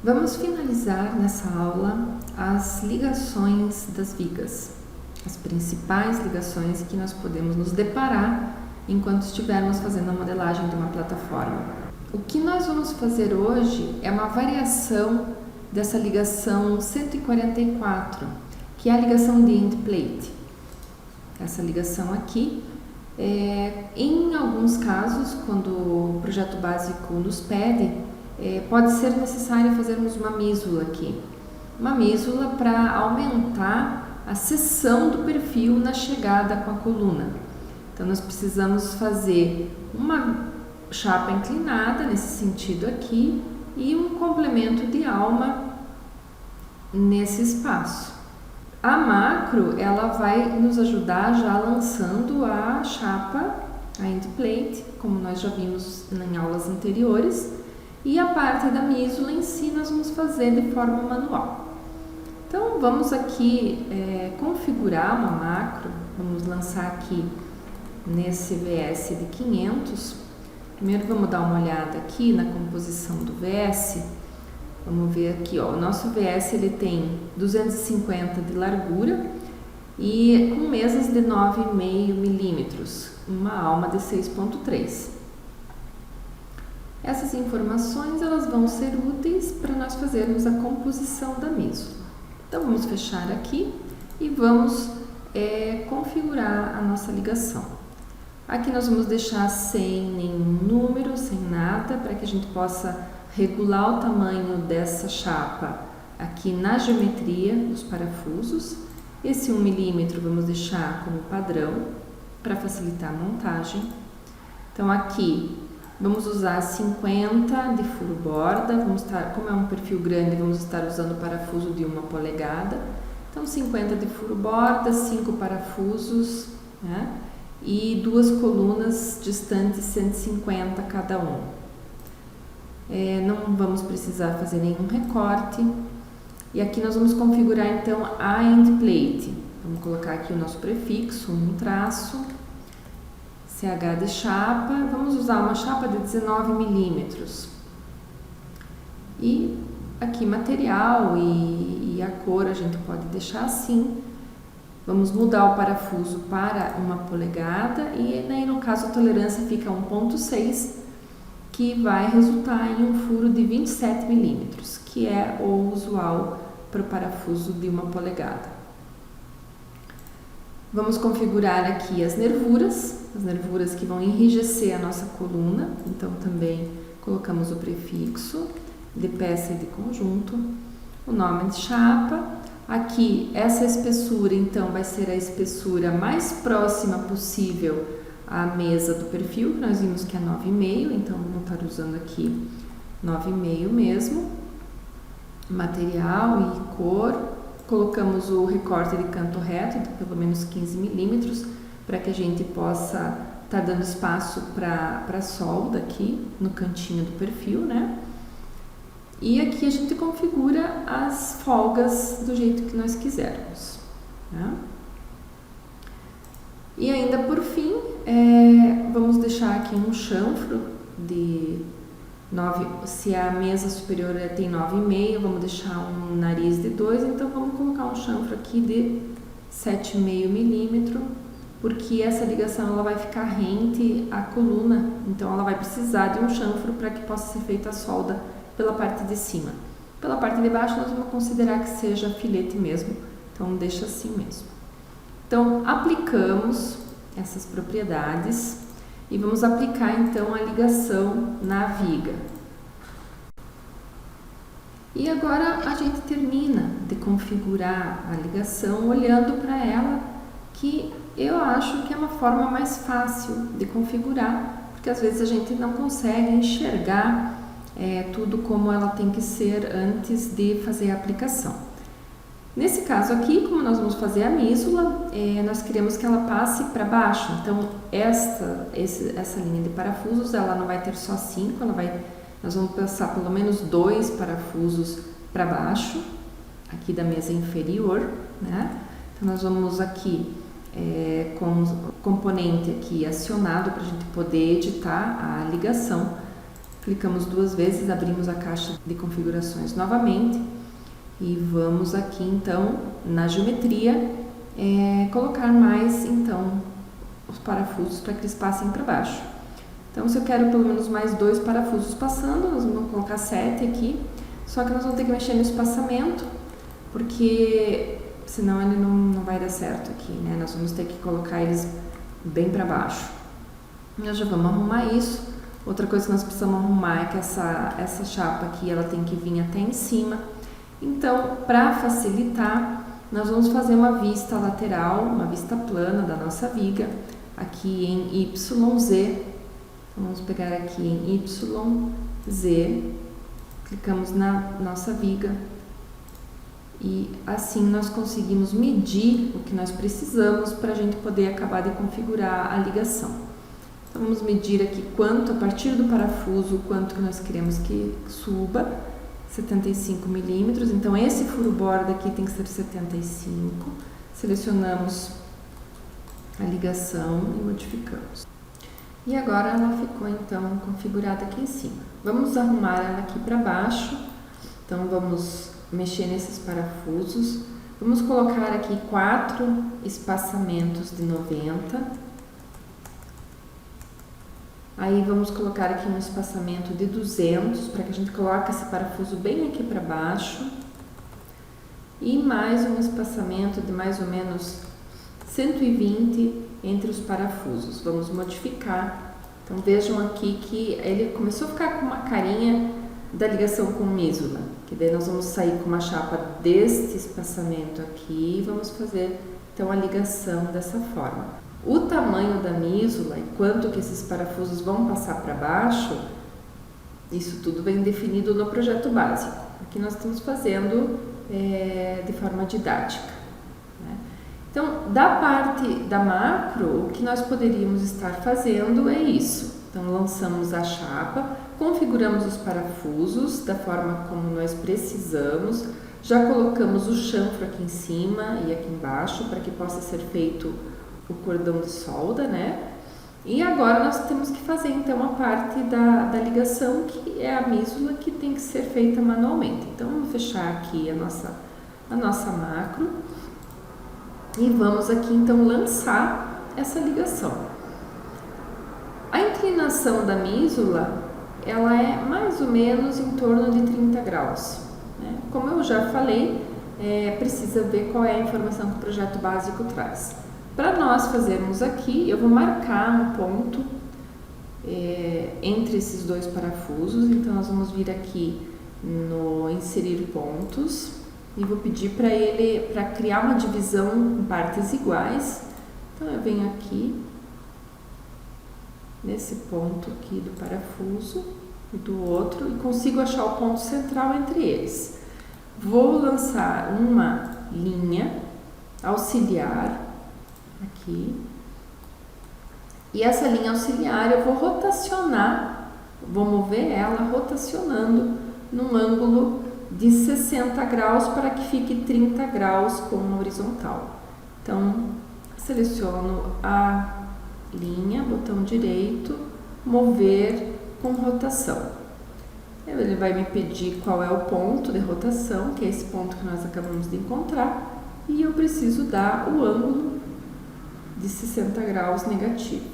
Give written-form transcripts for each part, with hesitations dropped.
Vamos finalizar nessa aula as ligações das vigas, as principais ligações que nós podemos nos deparar enquanto estivermos fazendo a modelagem de uma plataforma. O que nós vamos fazer hoje é uma variação dessa ligação 144, que é a ligação de end plate. Essa ligação aqui, em alguns casos, quando o projeto básico nos pede, pode ser necessário fazermos uma mísula aqui. Uma mísula para aumentar a seção do perfil na chegada com a coluna. Então, nós precisamos fazer uma chapa inclinada, nesse sentido aqui, e um complemento de alma nesse espaço. A macro, ela vai nos ajudar já lançando a chapa, a end plate, como nós já vimos em aulas anteriores, e a parte da mísula em si nós vamos fazer de forma manual. Então vamos aqui configurar uma macro, vamos lançar aqui nesse VS de 500. Primeiro vamos dar uma olhada aqui na composição do VS. Vamos ver aqui, ó, o nosso VS ele tem 250 de largura e com mesas de 9,5 milímetros, uma alma de 6,3. Essas informações elas vão ser úteis para nós fazermos a composição da mísula. Então vamos fechar aqui e vamos configurar a nossa ligação. Aqui nós vamos deixar sem nenhum número, sem nada, para que a gente possa regular o tamanho dessa chapa aqui na geometria dos parafusos. Esse 1 milímetro vamos deixar como padrão para facilitar a montagem. Então aqui vamos usar 50 de furo borda, como é um perfil grande, vamos estar usando parafuso de 1 polegada. Então 50 de furo borda, 5 parafusos, né? E 2 colunas distantes 150 cada um. Não vamos precisar fazer nenhum recorte. E aqui nós vamos configurar então a end plate. Vamos colocar aqui o nosso prefixo, um traço. CH de chapa, vamos usar uma chapa de 19 milímetros. E aqui material e a cor a gente pode deixar assim. Vamos mudar o parafuso para 1 polegada e aí no caso a tolerância fica 1,6, que vai resultar em um furo de 27 milímetros, que é o usual para o parafuso de 1 polegada. Vamos configurar aqui as nervuras que vão enrijecer a nossa coluna. Então também colocamos o prefixo de peça e de conjunto, o nome de chapa. Aqui essa espessura então vai ser a espessura mais próxima possível à mesa do perfil, que nós vimos que é 9,5, então vamos estar usando aqui 9,5 mesmo. Material e cor. Colocamos o recorte de canto reto de pelo menos 15 milímetros para que a gente possa estar dando espaço para a solda aqui no cantinho do perfil, né? E aqui a gente configura as folgas do jeito que nós quisermos, né? E ainda por fim, vamos deixar aqui um chanfro de 9, se a mesa superior tem 9,5, vamos deixar um nariz de 2, então vamos colocar um chanfro aqui de 7,5 milímetro, porque essa ligação ela vai ficar rente à coluna, então ela vai precisar de um chanfro para que possa ser feita a solda pela parte de cima. Pela parte de baixo nós vamos considerar que seja filete mesmo, então deixa assim mesmo. Então aplicamos essas propriedades e vamos aplicar então a ligação na viga. E agora a gente termina de configurar a ligação olhando para ela, que eu acho que é uma forma mais fácil de configurar, porque às vezes a gente não consegue enxergar tudo como ela tem que ser antes de fazer a aplicação. Nesse caso aqui, como nós vamos fazer a mísula, nós queremos que ela passe para baixo. Então, essa linha de parafusos, ela não vai ter só 5, nós vamos passar pelo menos 2 parafusos para baixo, aqui da mesa inferior, né? Então, nós vamos aqui com o componente aqui acionado para a gente poder editar a ligação. Clicamos 2 vezes, abrimos a caixa de configurações novamente e vamos aqui então na geometria colocar mais então os parafusos para que eles passem para baixo. Então, se eu quero pelo menos mais 2 parafusos passando, nós vamos colocar 7 aqui, só que nós vamos ter que mexer no espaçamento, porque senão ele não vai dar certo aqui, né? Nós vamos ter que colocar eles bem para baixo. Nós já vamos arrumar isso. Outra coisa que nós precisamos arrumar é que essa chapa aqui, ela tem que vir até em cima. Então, para facilitar, nós vamos fazer uma vista lateral, uma vista plana da nossa viga, aqui em YZ. Então, vamos pegar aqui em YZ, clicamos na nossa viga e assim nós conseguimos medir o que nós precisamos para a gente poder acabar de configurar a ligação. Então, vamos medir aqui quanto, a partir do parafuso, quanto que nós queremos que suba, 75 milímetros. Então, esse furo borda aqui tem que ser 75. Selecionamos a ligação e modificamos. E agora ela ficou então configurada aqui em cima. Vamos arrumar ela aqui para baixo. Então, vamos mexer nesses parafusos. Vamos colocar aqui 4 espaçamentos de 90. Aí vamos colocar aqui um espaçamento de 200 para que a gente coloque esse parafuso bem aqui para baixo. E mais um espaçamento de mais ou menos 120 entre os parafusos. Vamos modificar. Então, vejam aqui que ele começou a ficar com uma carinha da ligação com mísula, que daí nós vamos sair com uma chapa deste espaçamento aqui e vamos fazer então a ligação dessa forma. O tamanho da mísula e quanto que esses parafusos vão passar para baixo, isso tudo vem definido no projeto básico. Aqui nós estamos fazendo de forma didática. Então, da parte da macro, o que nós poderíamos estar fazendo é isso. Então, lançamos a chapa, configuramos os parafusos da forma como nós precisamos, já colocamos o chanfro aqui em cima e aqui embaixo para que possa ser feito o cordão de solda, né? E agora nós temos que fazer então a parte da ligação, que é a mísula, que tem que ser feita manualmente. Então, vamos fechar aqui a nossa macro. E vamos aqui então lançar essa ligação. A inclinação da mísula, ela é mais ou menos em torno de 30 graus. Né? Como eu já falei, precisa ver qual é a informação que o projeto básico traz. Para nós fazermos aqui, eu vou marcar um ponto entre esses 2 parafusos. Então, nós vamos vir aqui no inserir pontos. E vou pedir para ele, para criar uma divisão em partes iguais. Então, eu venho aqui, nesse ponto aqui do parafuso e do outro, e consigo achar o ponto central entre eles. Vou lançar uma linha auxiliar aqui. E essa linha auxiliar eu vou rotacionar, vou mover ela rotacionando num ângulo de 60 graus para que fique 30 graus com a horizontal. Então, seleciono a linha, botão direito, mover com rotação. Ele vai me pedir qual é o ponto de rotação, que é esse ponto que nós acabamos de encontrar, e eu preciso dar o ângulo de 60 graus negativo.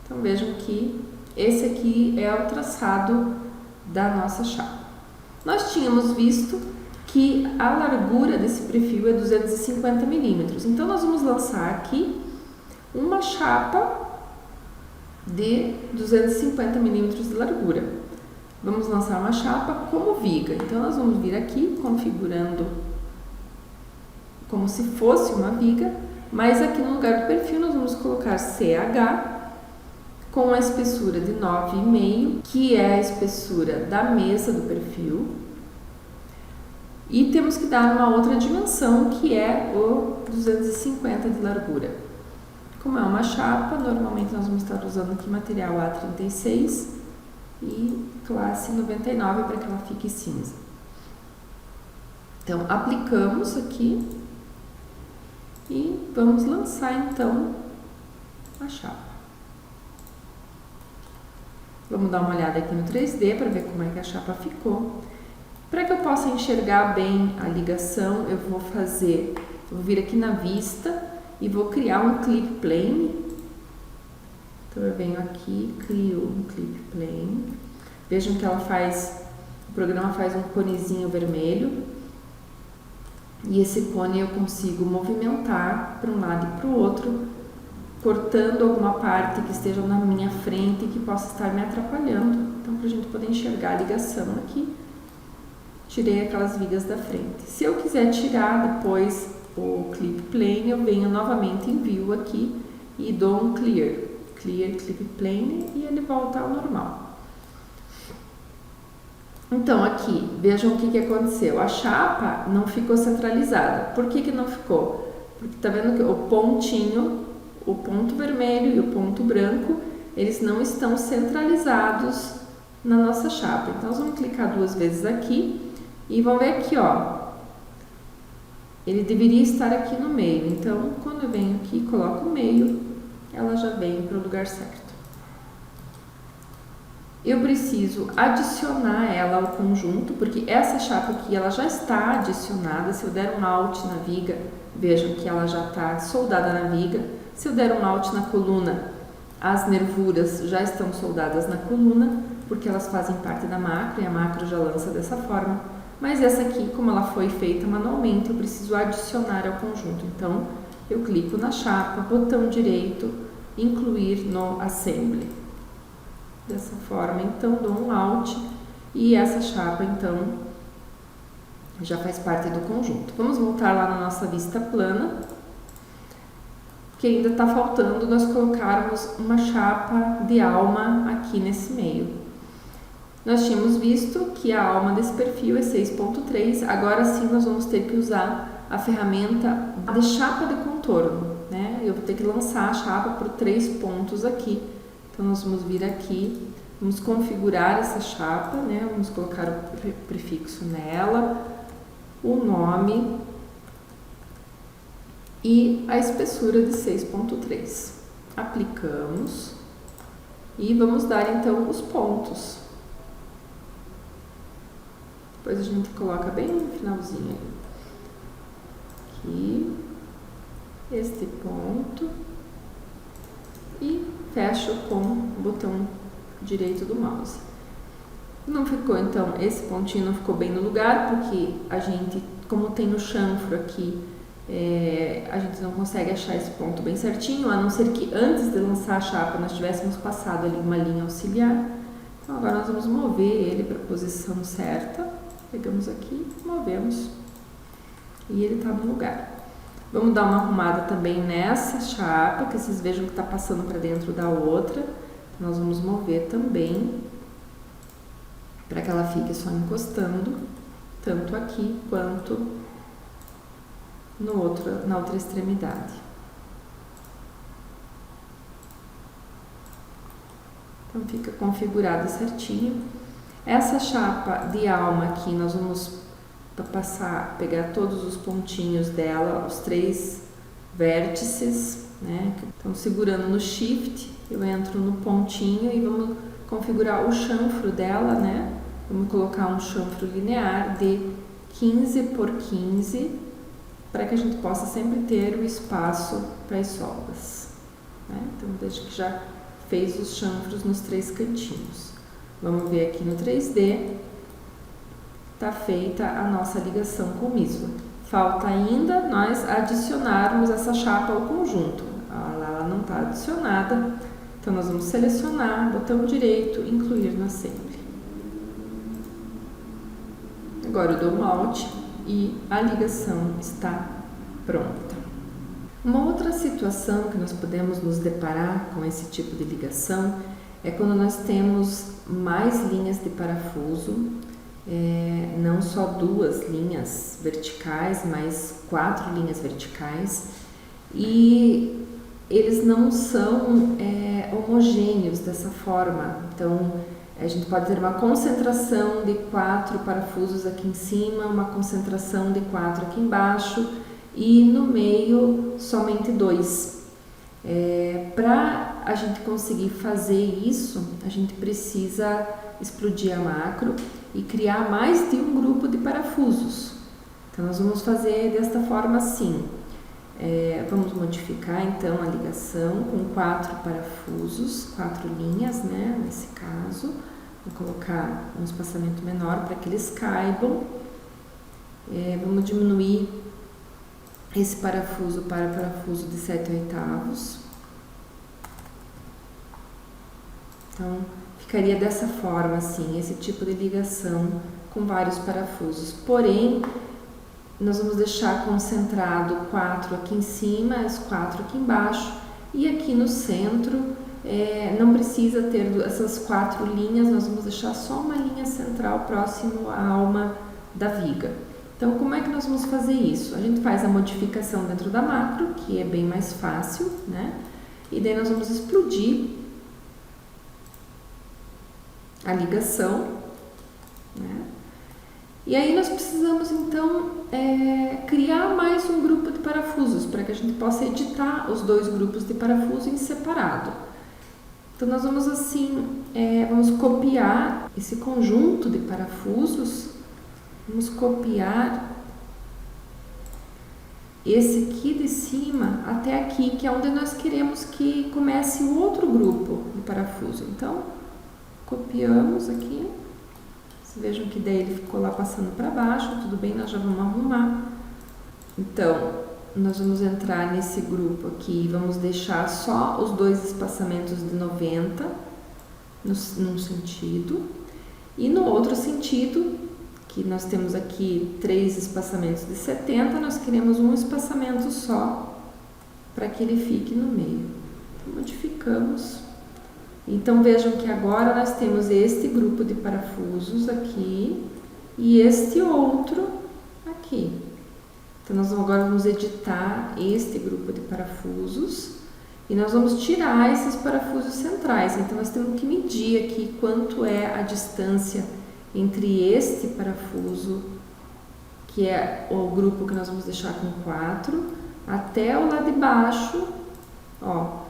Então, vejam que esse aqui é o traçado da nossa chapa. Nós tínhamos visto que a largura desse perfil é 250 milímetros. Então, nós vamos lançar aqui uma chapa de 250 milímetros de largura. Vamos lançar uma chapa como viga. Então, nós vamos vir aqui configurando como se fosse uma viga, mas aqui no lugar do perfil nós vamos colocar CH com a espessura de 9,5, que é a espessura da mesa do perfil. E temos que dar uma outra dimensão, que é o 250 de largura. Como é uma chapa, normalmente nós vamos estar usando aqui material A36 e classe 99 para que ela fique cinza. Então, aplicamos aqui e vamos lançar então a chapa. Vamos dar uma olhada aqui no 3D para ver como é que a chapa ficou. Para que eu possa enxergar bem a ligação, eu vou vir aqui na vista e vou criar um clip plane. Então eu venho aqui, crio um clip plane. Vejam que o programa faz um conezinho vermelho. E esse cone eu consigo movimentar para um lado e para o outro, cortando alguma parte que esteja na minha frente e que possa estar me atrapalhando. Então, para a gente poder enxergar a ligação aqui, tirei aquelas vigas da frente. Se eu quiser tirar depois o clip plane, eu venho novamente em View aqui e dou um Clear Clip Plane e ele volta ao normal. Então, aqui, vejam o que aconteceu. A chapa não ficou centralizada. Por que não ficou? Porque tá vendo que o pontinho, o ponto vermelho e o ponto branco, eles não estão centralizados na nossa chapa. Então, nós vamos clicar 2 vezes aqui e vamos ver aqui, ó. Ele deveria estar aqui no meio. Então, quando eu venho aqui e coloco o meio, ela já vem para o lugar certo. Eu preciso adicionar ela ao conjunto, porque essa chapa aqui ela já está adicionada. Se eu der um Alt na viga, vejam que ela já está soldada na viga. Se eu der um Alt na coluna, as nervuras já estão soldadas na coluna, porque elas fazem parte da macro e a macro já lança dessa forma. Mas essa aqui, como ela foi feita manualmente, eu preciso adicionar ao conjunto. Então, eu clico na chapa, botão direito, incluir no Assembly. Dessa forma, então, dou um Alt e essa chapa, então, já faz parte do conjunto. Vamos voltar lá na nossa vista plana, que ainda está faltando nós colocarmos uma chapa de alma aqui nesse meio. Nós tínhamos visto que a alma desse perfil é 6.3, agora sim nós vamos ter que usar a ferramenta de chapa de contorno, né? Eu vou ter que lançar a chapa por 3 pontos aqui. Então, nós vamos vir aqui, vamos configurar essa chapa, né? Vamos colocar o prefixo nela, o nome e a espessura de 6.3. Aplicamos e vamos dar, então, os pontos. Depois a gente coloca bem no finalzinho aqui, este ponto e fecho com o botão direito do mouse. Não ficou, então, esse pontinho não ficou bem no lugar, porque a gente, como tem o chanfro aqui, a gente não consegue achar esse ponto bem certinho, a não ser que antes de lançar a chapa nós tivéssemos passado ali uma linha auxiliar. Então, agora nós vamos mover ele para a posição certa. Pegamos aqui, movemos e ele está no lugar. Vamos dar uma arrumada também nessa chapa, que vocês vejam que está passando para dentro da outra. Nós vamos mover também, para que ela fique só encostando, tanto aqui quanto na outra extremidade. Então fica configurado certinho. Essa chapa de alma aqui, nós vamos pegar todos os pontinhos dela, os 3 vértices, né? Então, segurando no Shift, eu entro no pontinho e vamos configurar o chanfro dela, né? Vamos colocar um chanfro linear de 15 por 15, para que a gente possa sempre ter o espaço para as soldas, né? Então, desde que já fez os chanfros nos 3 cantinhos. Vamos ver aqui no 3D. Está feita a nossa ligação com o MISO. Falta ainda nós adicionarmos essa chapa ao conjunto. Ela não está adicionada, então nós vamos selecionar, botão direito, incluir no Assembly. Agora eu dou um Alt e a ligação está pronta. Uma outra situação que nós podemos nos deparar com esse tipo de ligação é quando nós temos mais linhas de parafuso, não só 2 linhas verticais, mas 4 linhas verticais, e eles não são homogêneos dessa forma. Então, a gente pode ter uma concentração de 4 parafusos aqui em cima, uma concentração de 4 aqui embaixo e no meio somente 2. Para a gente conseguir fazer isso, a gente precisa explodir a macro e criar mais de um grupo de parafusos. Então nós vamos fazer desta forma assim. Vamos modificar então a ligação com 4 parafusos, 4 linhas, né, nesse caso. Vou colocar um espaçamento menor para que eles caibam. Vamos diminuir esse parafuso para parafuso de 7/8. Então, ficaria dessa forma, assim, esse tipo de ligação com vários parafusos. Porém, nós vamos deixar concentrado 4 aqui em cima, os 4 aqui embaixo, e aqui no centro não precisa ter essas 4 linhas, nós vamos deixar só uma linha central próximo à alma da viga. Então, como é que nós vamos fazer isso? A gente faz a modificação dentro da macro, que é bem mais fácil, né? E daí nós vamos explodir a ligação, né? E aí nós precisamos então criar mais um grupo de parafusos para que a gente possa editar os 2 grupos de parafuso em separado. Então nós vamos assim, vamos copiar esse conjunto de parafusos, vamos copiar esse aqui de cima até aqui, que é onde nós queremos que comece o outro grupo de parafuso. Então, copiamos aqui. Vejam que daí ele ficou lá passando para baixo, tudo bem, nós já vamos arrumar. Então, nós vamos entrar nesse grupo aqui, vamos deixar só os 2 espaçamentos de 90 num sentido, e no outro sentido, que nós temos aqui 3 espaçamentos de 70, nós queremos um espaçamento só para que ele fique no meio. Então, modificamos. Então vejam que agora nós temos este grupo de parafusos aqui e este outro aqui. Então nós agora vamos editar este grupo de parafusos e nós vamos tirar esses parafusos centrais. Então nós temos que medir aqui quanto é a distância entre este parafuso, que é o grupo que nós vamos deixar com 4, até o lado de baixo, ó,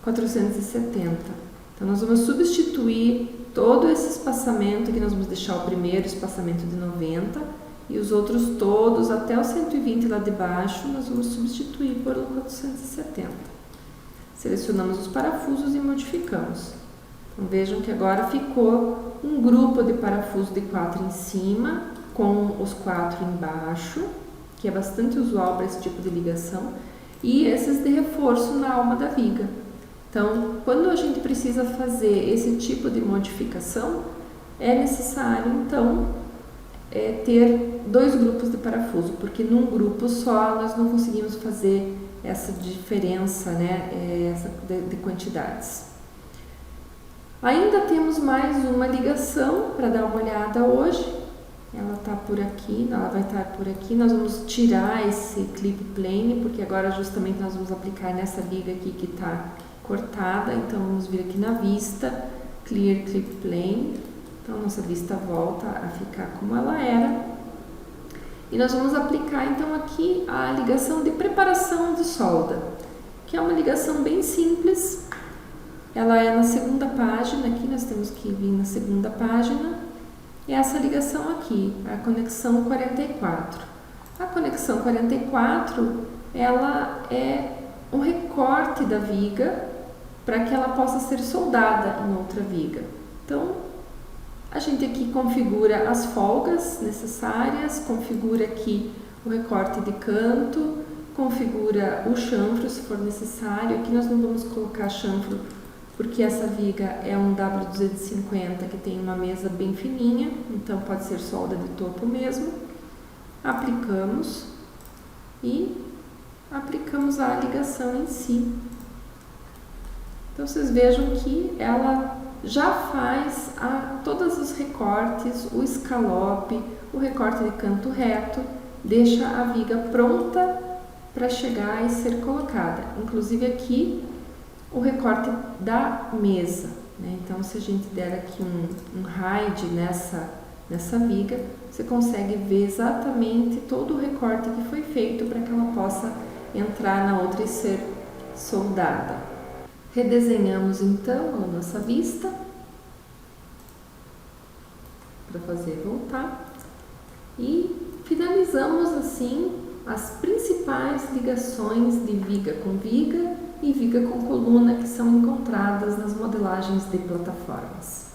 470. Então, nós vamos substituir todo esse espaçamento, que nós vamos deixar o primeiro espaçamento de 90 e os outros todos até o 120 lá de baixo, nós vamos substituir por 470. Selecionamos os parafusos e modificamos. Então, vejam que agora ficou um grupo de parafuso de 4 em cima, com os 4 embaixo, que é bastante usual para esse tipo de ligação, e esses de reforço na alma da viga. Então, quando a gente precisa fazer esse tipo de modificação, é necessário, então, ter 2 grupos de parafuso, porque num grupo só nós não conseguimos fazer essa diferença, né, de quantidades. Ainda temos mais uma ligação para dar uma olhada hoje. Ela está por aqui, ela vai estar por aqui. Nós vamos tirar esse clip plane, porque agora justamente nós vamos aplicar nessa liga aqui que está cortada. Então vamos vir aqui na vista, clear clip plane. Então nossa vista volta a ficar como ela era. E nós vamos aplicar então aqui a ligação de preparação de solda, que é uma ligação bem simples. Ela é na segunda página, aqui nós temos que vir na segunda página. E essa ligação aqui, a conexão 44. A conexão 44, ela é um recorte da viga para que ela possa ser soldada em outra viga. Então, a gente aqui configura as folgas necessárias, configura aqui o recorte de canto, configura o chanfro se for necessário. Aqui nós não vamos colocar chanfro porque essa viga é um W250 que tem uma mesa bem fininha, então pode ser solda de topo mesmo. Aplicamos e aplicamos a ligação em si. Então vocês vejam que ela já faz todos os recortes, o escalope, o recorte de canto reto, deixa a viga pronta para chegar e ser colocada. Inclusive aqui o recorte da mesa, né? Então se a gente der aqui um hide nessa viga, você consegue ver exatamente todo o recorte que foi feito para que ela possa entrar na outra e ser soldada. Redesenhamos então a nossa vista para fazer voltar e finalizamos assim as principais ligações de viga com viga e viga com coluna que são encontradas nas modelagens de plataformas.